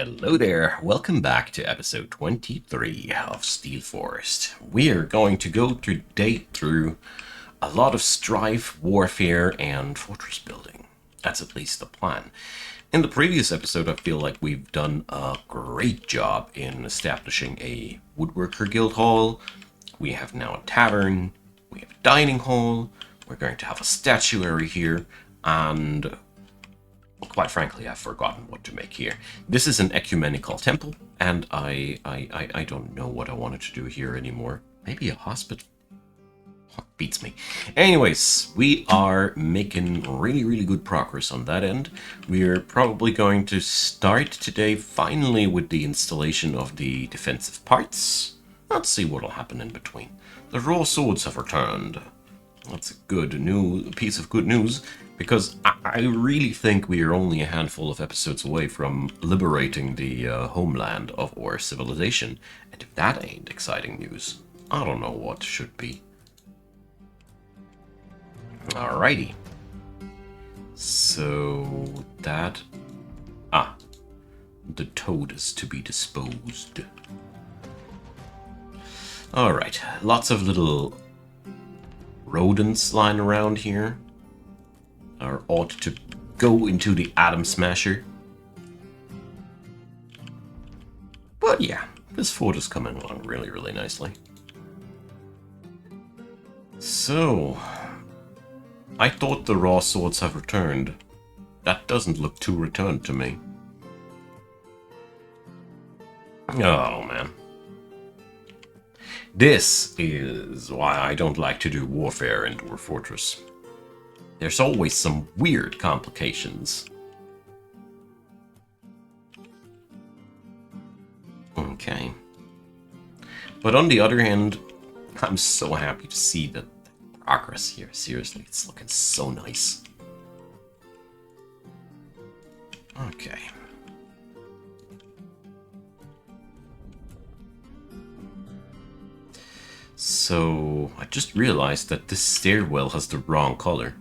Hello there, welcome back to episode 23 of Steel Forest. We are going to go today through a lot of strife, warfare, and fortress building. That's at least the plan. In the previous episode, I feel like we've done a great job in establishing a woodworker guild hall. We have now a tavern, we have a dining hall, we're going to have a statuary here, and quite frankly, I've forgotten what to make here. This is an ecumenical temple, and I don't know what I wanted to do here anymore. Maybe a hospital? Beats me. Anyways, we are making really good progress on that end. We're probably going to start today finally with the installation of the defensive parts. Let's see what'll happen in between. The raw swords have returned. That's a piece of good news, because I really think we are only a handful of episodes away from liberating the homeland of our civilization. And if that ain't exciting news, I don't know what should be. Alrighty. So that... the toad is to be disposed. Alright, lots of little rodents lying around here ought to go into the Atom Smasher. But yeah, this fort is coming along really nicely. So, I thought the raw swords have returned. That doesn't look too returned to me. Oh man. This is why I don't like to do warfare in Dwarf Fortress. There's always some weird complications. Okay. But on the other hand, I'm so happy to see the progress here. Seriously, it's looking so nice. Okay. So, I just realized that this stairwell has the wrong color.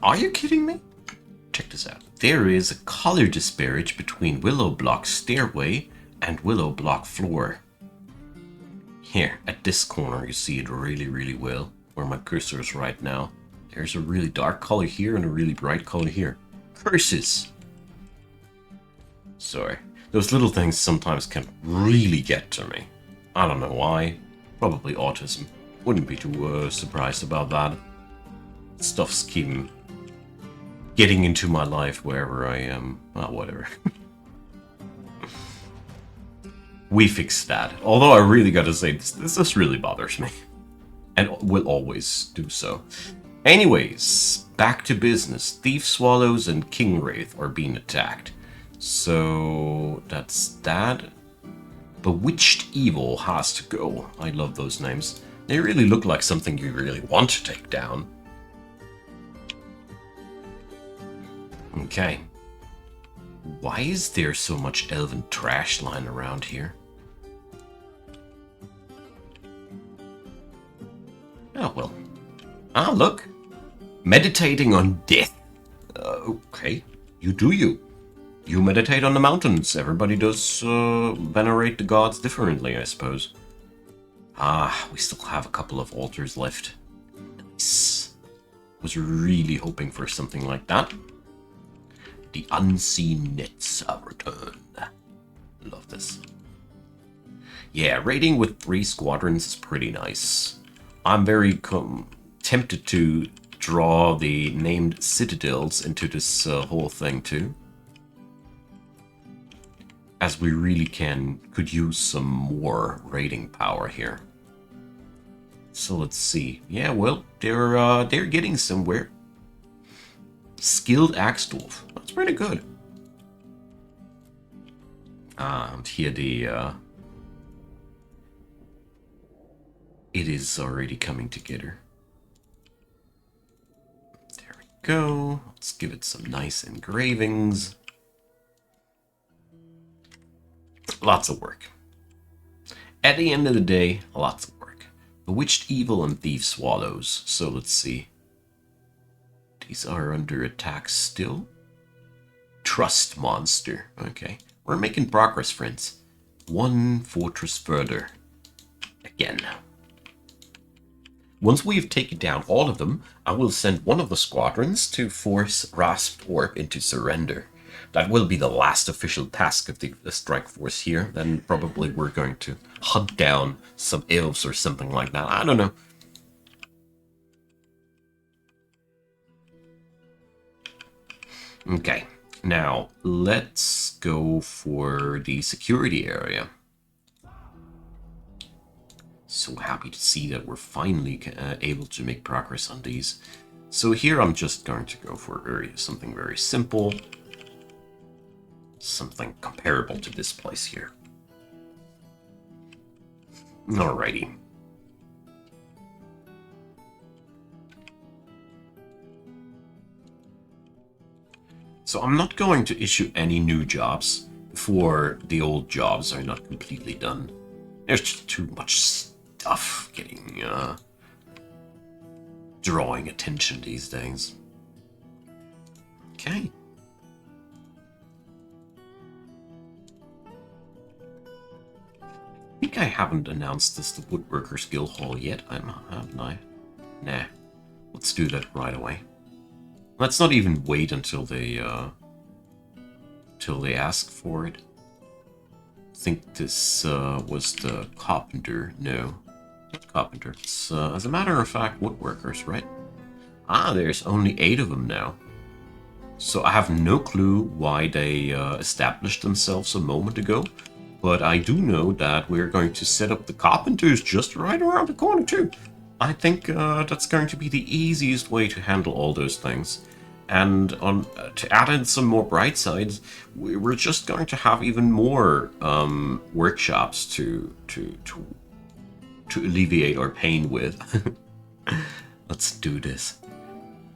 Are you kidding me? Check this out. There is a color disparage between Willow Block stairway and Willow Block floor. Here, at this corner, you see it really well, where my cursor is right now. There's a really dark color here and a really bright color here. Curses! Sorry. Those little things sometimes can really get to me. I don't know why. Probably autism. Wouldn't be too surprised about that. Stuff's keeping getting into my life wherever I am. Well, whatever. We fixed that. Although I really gotta say, this really bothers me. And will always do so. Anyways, back to business. Thief Swallows and King Wraith are being attacked. So, that's that. Bewitched Evil has to go. I love those names. They really look like something you really want to take down. Okay. Why is there so much elven trash lying around here? Oh, well. Ah, look. Meditating on death. Okay. You do you. You meditate on the mountains. Everybody does venerate the gods differently, I suppose. Ah, we still have a couple of altars left. Nice. Was really hoping for something like that. The unseen nets have returned. Love this. Yeah, raiding with 3 squadrons is pretty nice. I'm very tempted to draw the named citadels into this whole thing too. As we really could use some more raiding power here. So let's see. Yeah, well, they're getting somewhere. Skilled Axe Dwarf. That's pretty good. And here it is already coming together. There we go. Let's give it some nice engravings. Lots of work. At the end of the day, lots of work. Bewitched Evil and Thief Swallows. So let's see. These are under attack still. trust monster. Okay, we're making progress, friends. One fortress further. Again. Once we have taken down all of them, I will send one of the squadrons to force Rasp Dwarf into surrender. That will be the last official task of the strike force here. Then probably we're going to hunt down some elves or something like that. I don't know. Okay, now let's go for the security area. So happy to see that we're finally able to make progress on these. So here I'm just going to go for something very simple. Something comparable to this place here. Alrighty. So I'm not going to issue any new jobs before the old jobs are not completely done. There's just too much stuff getting, drawing attention these days. Okay. I think I haven't announced this to Woodworkers Guild Hall yet, haven't I? Nah. Let's do that right away. Let's not even wait until they ask for it. I think this was the carpenter. No, not carpenter. It's, as a matter of fact, woodworkers, right? Ah, there's only 8 of them now. So I have no clue why they established themselves a moment ago. But I do know that we're going to set up the carpenters just right around the corner too. I think that's going to be the easiest way to handle all those things. And to add in some more bright sides, we're just going to have even more workshops to alleviate our pain with. Let's do this.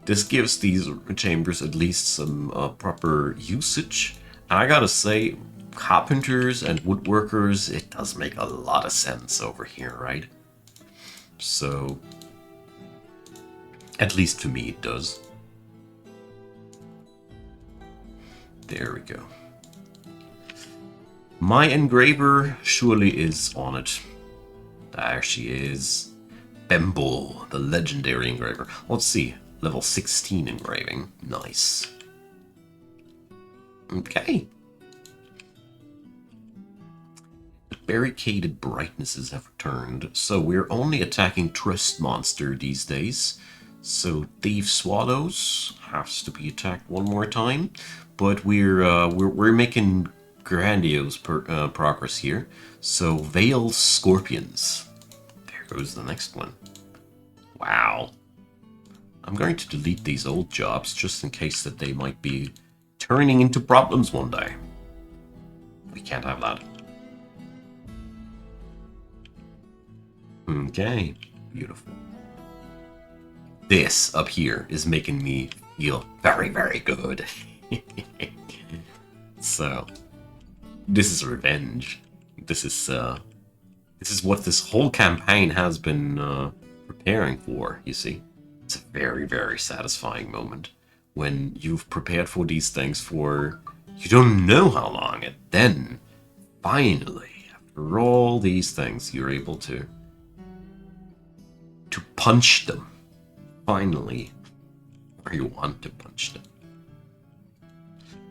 This gives these chambers at least some proper usage. And I gotta say, carpenters and woodworkers, it does make a lot of sense over here, right? So, at least to me it does. There we go. My engraver surely is on it. There she is. Bembo, the legendary engraver. Let's see. Level 16 engraving. Nice. Okay. The barricaded brightnesses have returned, so we're only attacking Trust Monster these days. So Thief Swallows has to be attacked one more time, but we're making grandiose progress here. So Veil Scorpions. There goes the next one. Wow. I'm going to delete these old jobs just in case that they might be turning into problems one day. We can't have that. Okay, beautiful. This up here is making me feel very, very good. So, this is revenge. This is what this whole campaign has been preparing for, you see. It's a very, very satisfying moment when you've prepared for these things for you don't know how long, and then finally, after all these things, you're able to punch them. Finally, or you want to punch them.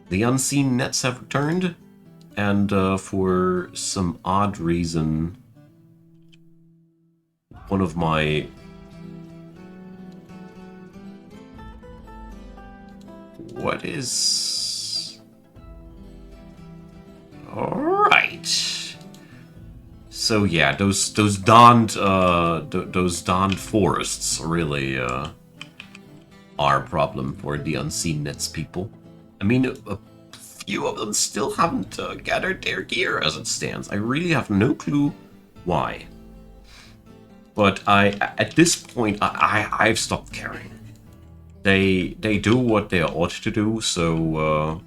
The unseen nets have returned, and for some odd reason, one of my what is all right? So yeah, those dawned forests really are a problem for the unseen nets people. I mean, a few of them still haven't gathered their gear as it stands. I really have no clue why. But at this point, I've stopped caring. They do what they ought to do, so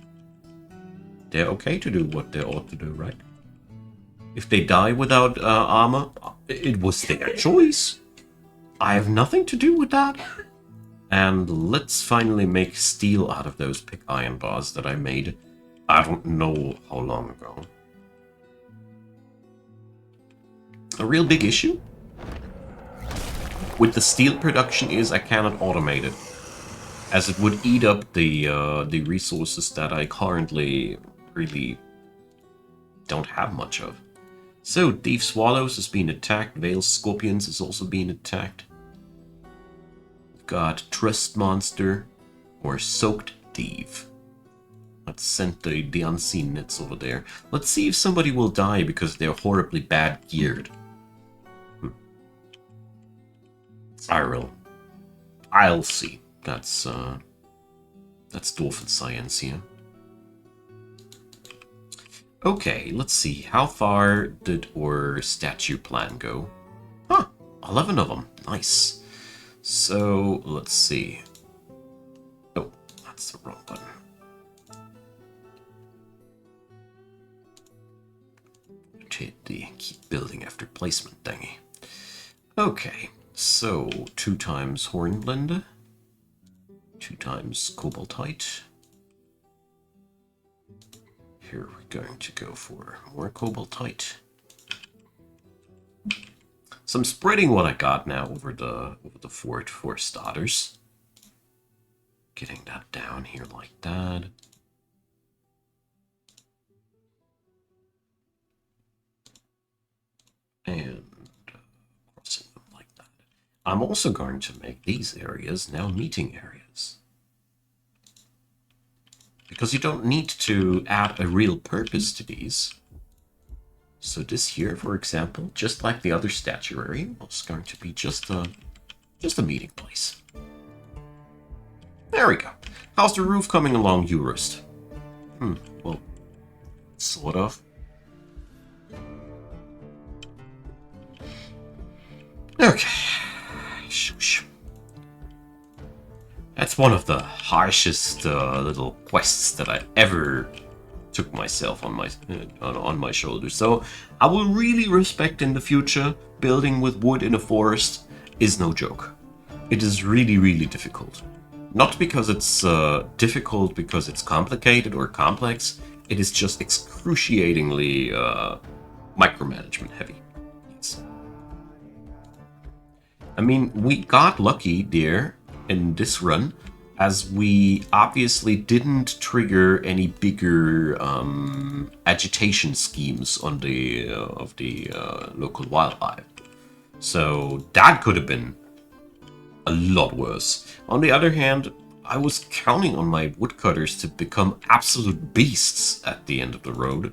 they're okay to do what they ought to do, right? If they die without armor, it was their choice. I have nothing to do with that. And let's finally make steel out of those pick iron bars that I made I don't know how long ago. A real big issue with the steel production is I cannot automate it, as it would eat up the resources that I currently really don't have much of. So, Thief Swallows is being attacked, Veil Scorpions is also being attacked. We've got Trust Monster or Soaked Thief. Let's send the unseen nets over there. Let's see if somebody will die because they're horribly bad geared. I'll see. That's Dwarf Science here. Okay, let's see. How far did our statue plan go? Huh, 11 of them. Nice. So, let's see. Oh, that's the wrong button. Hit the keep building after placement thingy. Okay, so 2 times Hornblende, 2 times Cobaltite. Here we're going to go for more Cobaltite. So I'm spreading what I got now over the fort for starters. Getting that down here like that. And crossing them like that. I'm also going to make these areas now meeting areas. Because you don't need to add a real purpose to these. So this here, for example, just like the other statuary, was going to be just a meeting place. There we go. How's the roof coming along, Eurist? Well, sort of. Okay. Shush. That's one of the harshest little quests that I ever took myself on my shoulders. So I will really respect in the future. Building with wood in a forest is no joke. It is really, really difficult. Not because it's difficult because it's complicated or complex. It is just excruciatingly micromanagement heavy. Yes. I mean, we got lucky there in this run, as we obviously didn't trigger any bigger agitation schemes on the local wildlife. So that could have been a lot worse. On the other hand, I was counting on my woodcutters to become absolute beasts at the end of the road,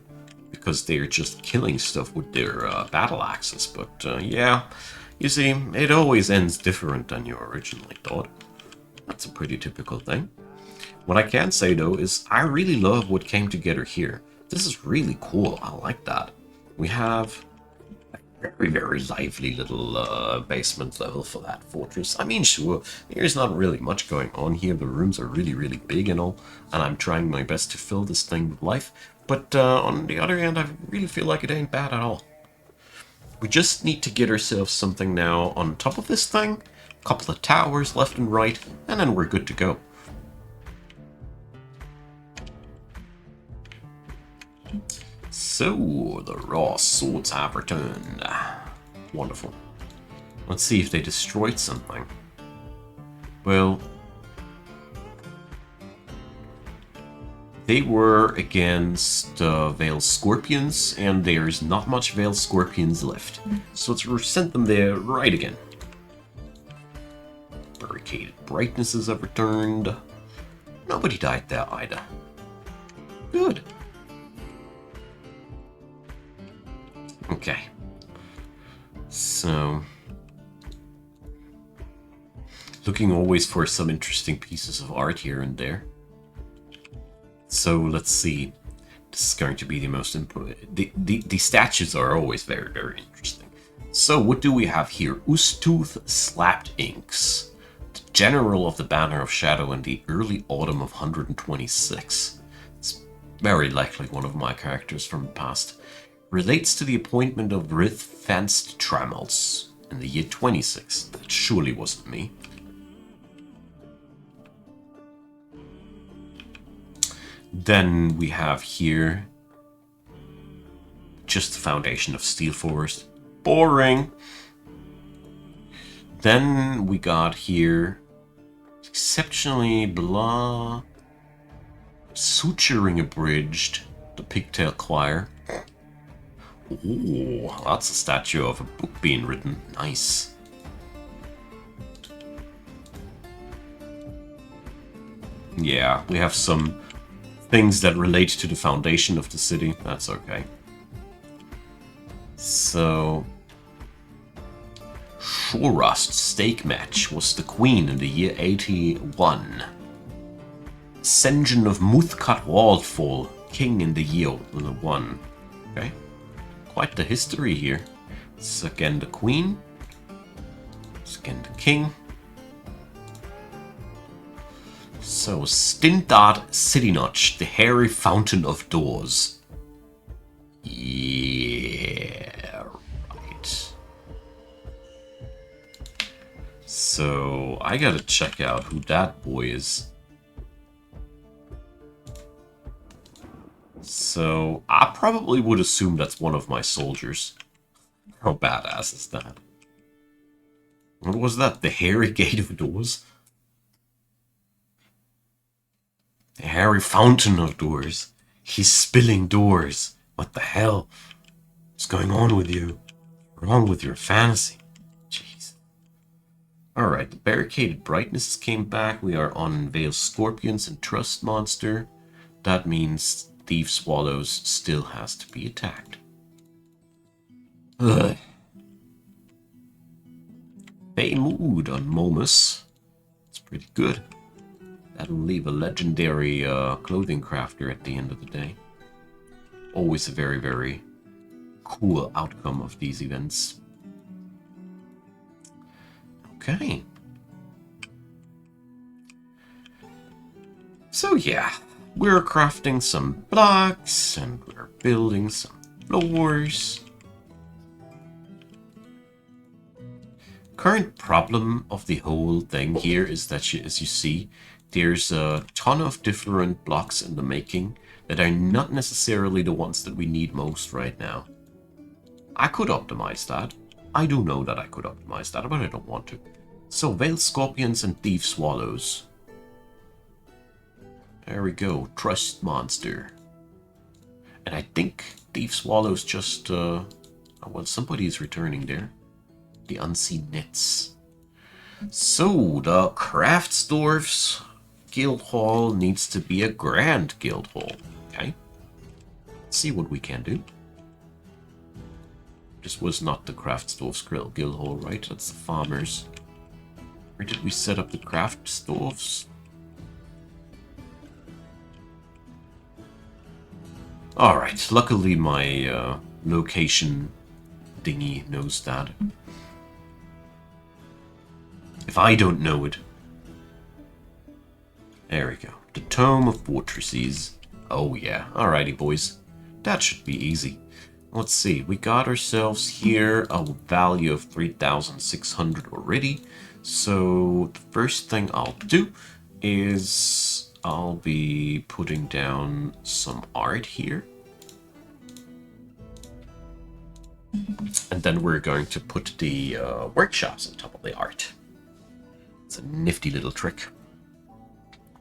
because they're just killing stuff with their battle axes. But yeah, you see, it always ends different than you originally thought. That's a pretty typical thing. What I can say though is I really love what came together here. This is really cool. I like that. We have a very, very lively little basement level for that fortress. I mean, sure, there's not really much going on here. The rooms are really, really big and all, and I'm trying my best to fill this thing with life. But on the other hand, I really feel like it ain't bad at all. We just need to get ourselves something now on top of this thing. A couple of towers left and right, and then we're good to go. So, the raw swords have returned. Wonderful. Let's see if they destroyed something. Well, they were against Veil Scorpions, and there's not much Veil Scorpions left. So let's send them there right again. Barricaded brightnesses have returned. Nobody died there either. Good. Okay. So, looking always for some interesting pieces of art here and there. So let's see. This is going to be the most important. The statues are always very, very interesting. So what do we have here? Ustooth Slapped Inks. The General of the Banner of Shadow in the early autumn of 126. It's very likely one of my characters from the past. Relates to the appointment of Rith Fenced Trammels in the year 26. That surely wasn't me. Then we have here just the foundation of Steel Forest. Boring. Then we got here exceptionally blah. Suturing abridged. The Pigtail Choir. Ooh, that's a statue of a book being written. Nice. Yeah, we have some things that relate to the foundation of the city. That's okay. So, Shorast stake match was the queen in the year 81. Sen'jin of Muthkat Waldfall, king in the year 1. Okay, quite the history here. It's again the queen. It's again the king. So, Stintard Citynotch, the hairy fountain of doors. Yeah, right. So, I gotta check out who that boy is. So, I probably would assume that's one of my soldiers. How badass is that? What was that? The hairy gate of doors? The hairy fountain of doors. He's spilling doors. What the hell? What's going on with you? What's wrong with your fantasy? Jeez. Alright, the barricaded brightnesses came back. We are on Veil Scorpions and Trust Monster. That means Thief Swallows still has to be attacked. Ugh. Bay Mood on Momus. It's pretty good. That'll leave a legendary clothing crafter at the end of the day. Always a very, very cool outcome of these events. Okay. So yeah, we're crafting some blocks and we're building some floors. Current problem of the whole thing here is that, as you see, there's a ton of different blocks in the making that are not necessarily the ones that we need most right now. I could optimize that. I do know that I could optimize that, but I don't want to. So, Veil Scorpions and Thief Swallows. There we go, Trust Monster. And I think Thief Swallows just, well, somebody is returning there. The Unseen Nets. So, the Craftsdorf's Guild Hall needs to be a Grand Guild Hall. Okay. Let's see what we can do. This was not the Craftsdorf's Guild Hall, right? That's the Farmers. Where did we set up the Craftsdorf's? Alright, luckily my location thingy knows that. If I don't know it. There we go. The Tome of Fortresses. Oh yeah. Alrighty, boys. That should be easy. Let's see. We got ourselves here a value of 3,600 already. So the first thing I'll do is I'll be putting down some art here. And then we're going to put the workshops on top of the art. It's a nifty little trick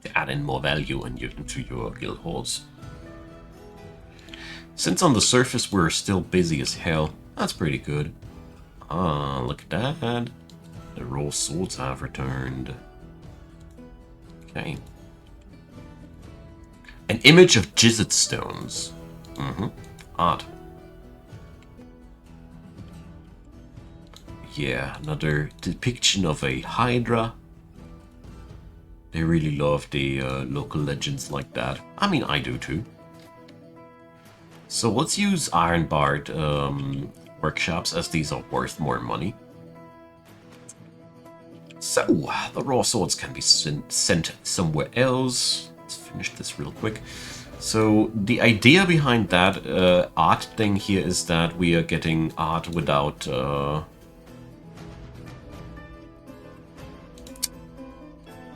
to add in more value into your guild halls. Since on the surface we're still busy as hell, that's pretty good. Ah, look at that. The raw swords have returned. Okay. An image of Jizzit stones. Odd. Yeah, another depiction of a Hydra. They really love the local legends like that. I mean, I do too. So let's use Ironbarred workshops, as these are worth more money. So, the raw swords can be sent somewhere else. Let's finish this real quick. So, the idea behind that art thing here is that we are getting art without...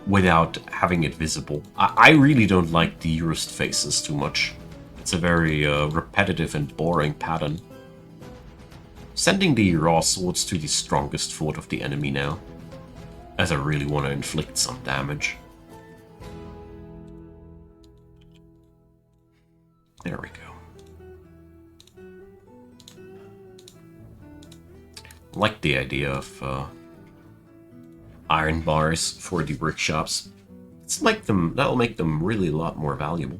without having it visible. I really don't like the rust faces too much. It's a very repetitive and boring pattern. Sending the raw swords to the strongest fort of the enemy now, as I really want to inflict some damage. There we go. Like the idea of iron bars for the workshops. That'll make them really a lot more valuable.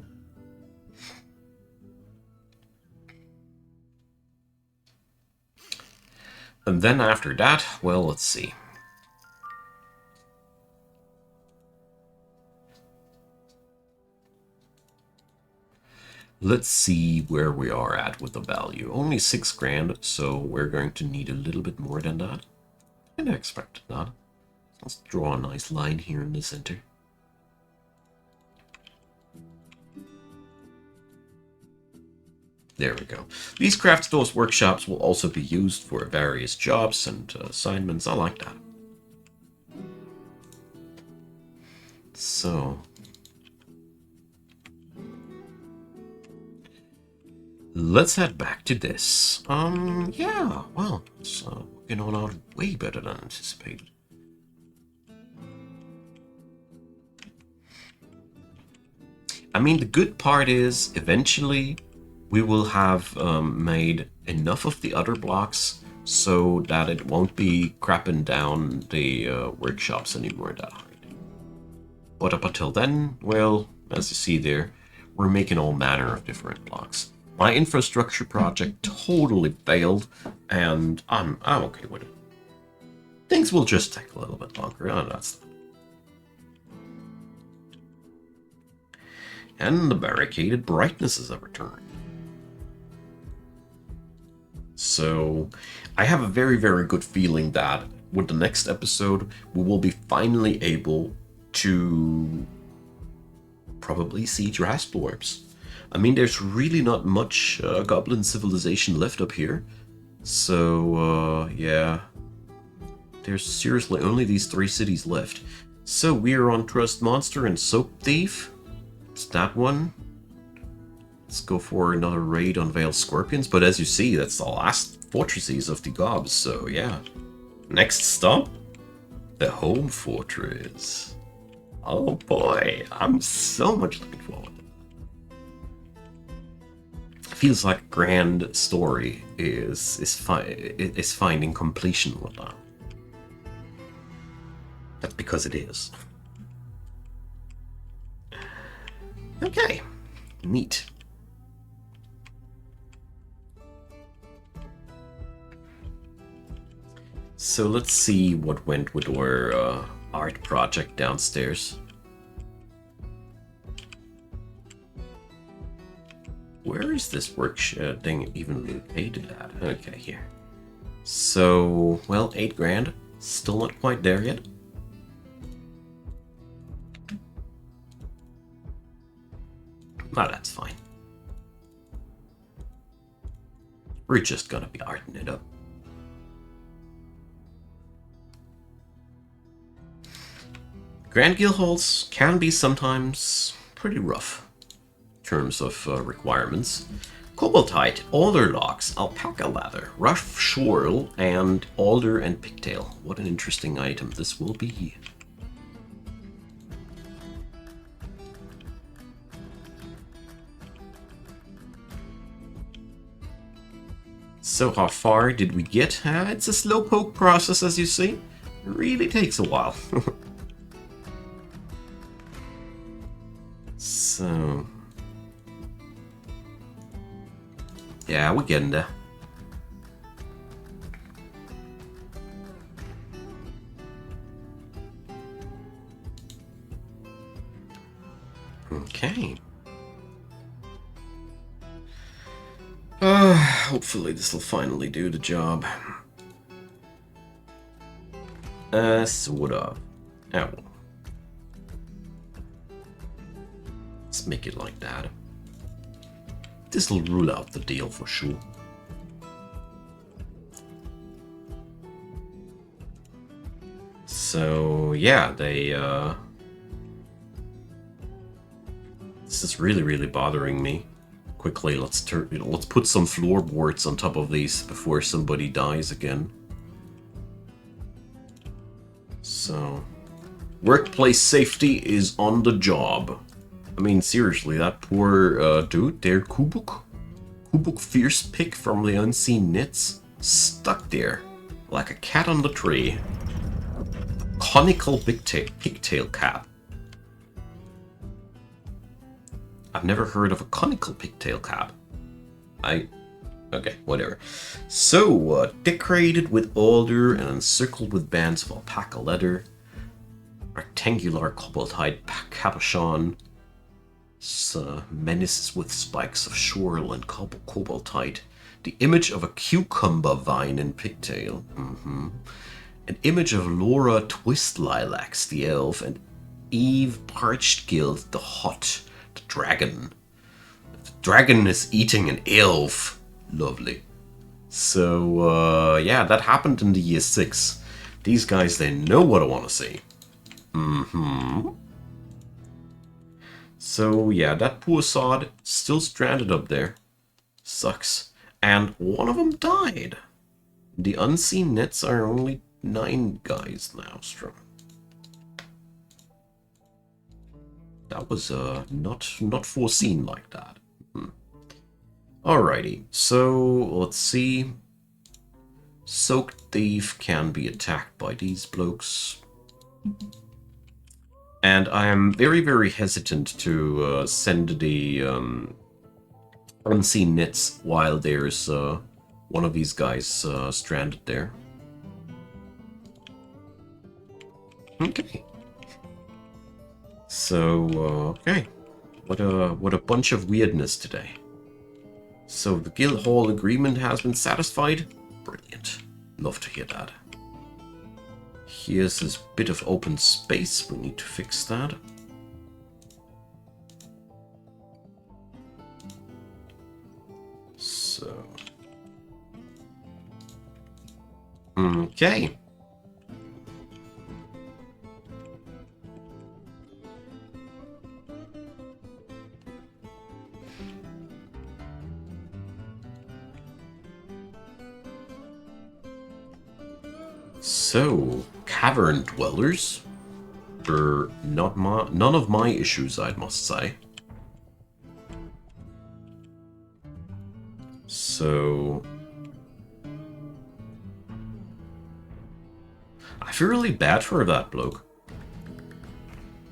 And then after that, well, let's see. Let's see where we are at with the value. Only 6 grand, so we're going to need a little bit more than that. I expected that. Let's draw a nice line here in the center. There we go. These craft stores workshops will also be used for various jobs and assignments. I like that. So let's head back to this. Yeah, well, it's working on out way better than anticipated. I mean, the good part is eventually we will have made enough of the other blocks so that it won't be crapping down the workshops anymore that hard. But up until then, well, as you see there, we're making all manner of different blocks. My infrastructure project totally failed, and I'm okay with it. Things will just take a little bit longer, and that's... And the barricaded brightnesses have returned. So, I have a very, very good feeling that with the next episode, we will be finally able to probably siege Rasplorps. I mean, there's really not much goblin civilization left up here. So, yeah. There's seriously only these 3 cities left. So, we're on Trust Monster and Soap Thief. It's that one. Let's go for another raid on Veiled Scorpions. But as you see, that's the last fortresses of the gobs. So, yeah. Next stop, the Home Fortress. Oh boy, I'm so much looking forward. Feels like a grand story is finding completion with that. That's because it is. Okay, neat. So let's see what went with our art project downstairs. Where is this work thing even located at? Okay, here. So, well, 8 grand. Still not quite there yet. Oh, that's fine. We're just gonna be arting it up. Grand Guild halls can be sometimes pretty rough in terms of requirements. Cobaltite, alder locks, alpaca leather, rough swirl, and alder and pigtail. What an interesting item this will be. So how far did we get? It's a slowpoke process, as you see. It really takes a while. So... yeah, we're getting there. Okay. Hopefully this will finally do the job. Sort of. Oh. Let's make it like that. This'll rule out the deal for sure. So yeah, they is really, really bothering me. Quickly, let's put some floorboards on top of these before somebody dies again. So, workplace safety is on the job. I mean, seriously, that poor dude there, Kubuk Fierce Pick from the Unseen Knits, stuck there like a cat on the tree. Conical pigtail cap. I've never heard of a conical pigtail cap. Okay, whatever. So, decorated with alder and encircled with bands of alpaca leather. Rectangular cobalt-hide cabochon. Menaces with spikes of schorl and cobaltite. The image of a cucumber vine in pigtail. An image of Laura Twist Lilacs, the elf, and Eve Parchedgild, the hot, the dragon. The dragon is eating an elf. Lovely. So, yeah, that happened in the year 6. These guys, they know what I want to see. So, yeah, that poor sod still stranded up there. Sucks. And one of them died. The Unseen Knits are only 9 guys now strong. That was not foreseen like that. Alrighty, so let's see. Soaked Thief can be attacked by these blokes. And I am very, very hesitant to send the Unseen Knits while there's one of these guys stranded there. Okay. So, okay. What a bunch of weirdness today. So the Guildhall agreement has been satisfied? Brilliant. Love to hear that. Here's this bit of open space. We need to fix that. So. Okay. So, cavern dwellers are none of my issues, I must say. So, I feel really bad for that bloke.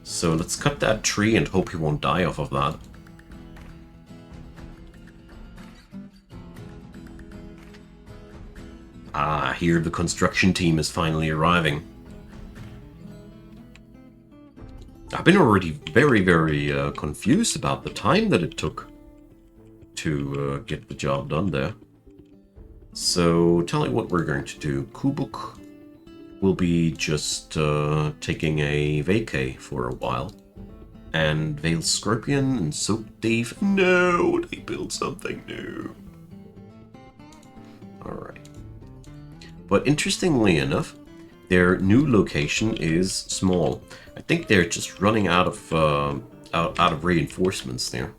So let's cut that tree and hope he won't die off of that. Ah, here the construction team is finally arriving. I've been already very, very confused about the time that it took to get the job done there. So, tell me what we're going to do. Kubuk will be just taking a vacay for a while. And Veiled Scorpion and Soaked Thief. No, they built something new. Alright. But interestingly enough, their new location is small. I think they're just running out of reinforcements there.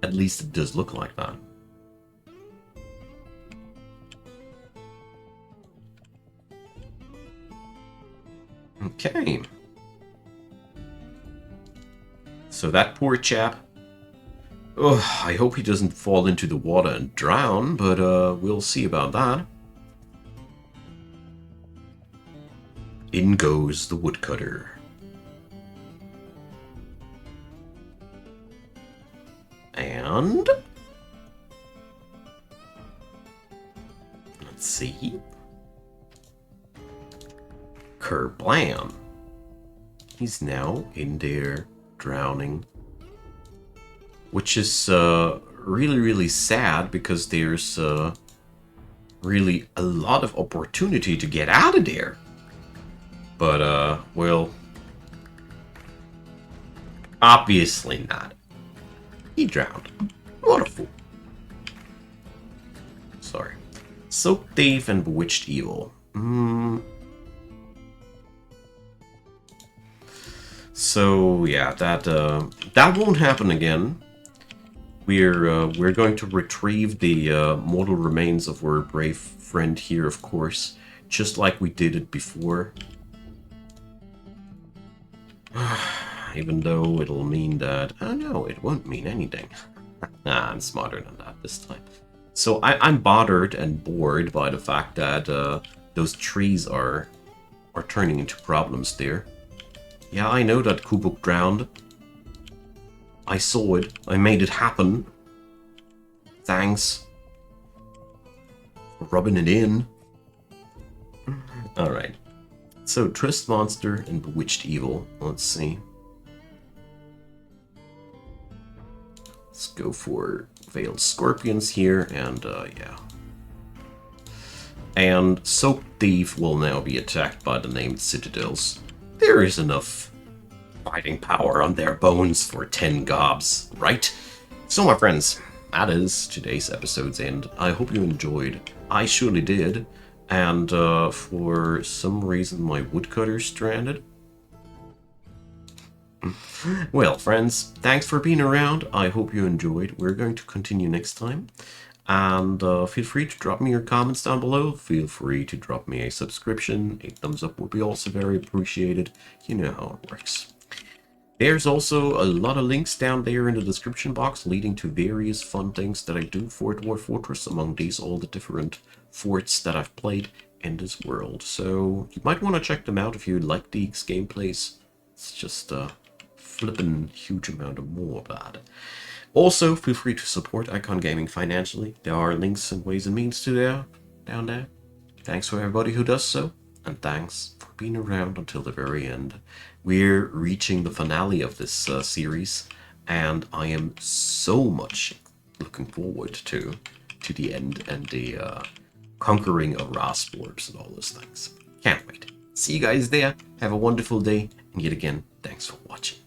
At least it does look like that. Okay. So that poor chap. Oh, I hope he doesn't fall into the water and drown, but we'll see about that. In goes the woodcutter. And let's see. Kerblam. He's now in there drowning. Which is really, really sad because there's really a lot of opportunity to get out of there. But, well, obviously not. He drowned. What a fool. Sorry. Soaked Thief and Bewitched Evil. So yeah, that won't happen again. We're going to retrieve the mortal remains of our brave friend here, of course, just like we did it before. Even though it'll mean that... Oh no, it won't mean anything. Nah, I'm smarter than that this time. So I'm bothered and bored by the fact that those trees are turning into problems there. Yeah, I know that Kubuk drowned. I saw it. I made it happen. Thanks for rubbing it in. Alright. So, Trist Monster and Bewitched Evil. Let's see. Let's go for Veiled Scorpions here, and yeah. And Soaked Thief will now be attacked by the named Citadels. There is enough fighting power on their bones for 10 gobs, right? So, my friends, that is today's episode's end. I hope you enjoyed. I surely did. And for some reason, my woodcutter's stranded. Well, friends, thanks for being around. I hope you enjoyed. We're going to continue next time. And feel free to drop me your comments down below. Feel free to drop me a subscription. A thumbs up would be also very appreciated. You know how it works. There's also a lot of links down there in the description box leading to various fun things that I do for Dwarf Fortress. Among these, all the different forts that I've played in this world. So you might want to check them out if you like these gameplays. It's just a flippin' huge amount of more of that. Also, feel free to support Icon Gaming financially. There are links and ways and means to there, down there. Thanks for everybody who does so, and thanks for being around until the very end. We're reaching the finale of this series, and I am so much looking forward to the end and the conquering of Rasborbs and all those things. Can't wait. See you guys there. Have a wonderful day, and yet again, thanks for watching.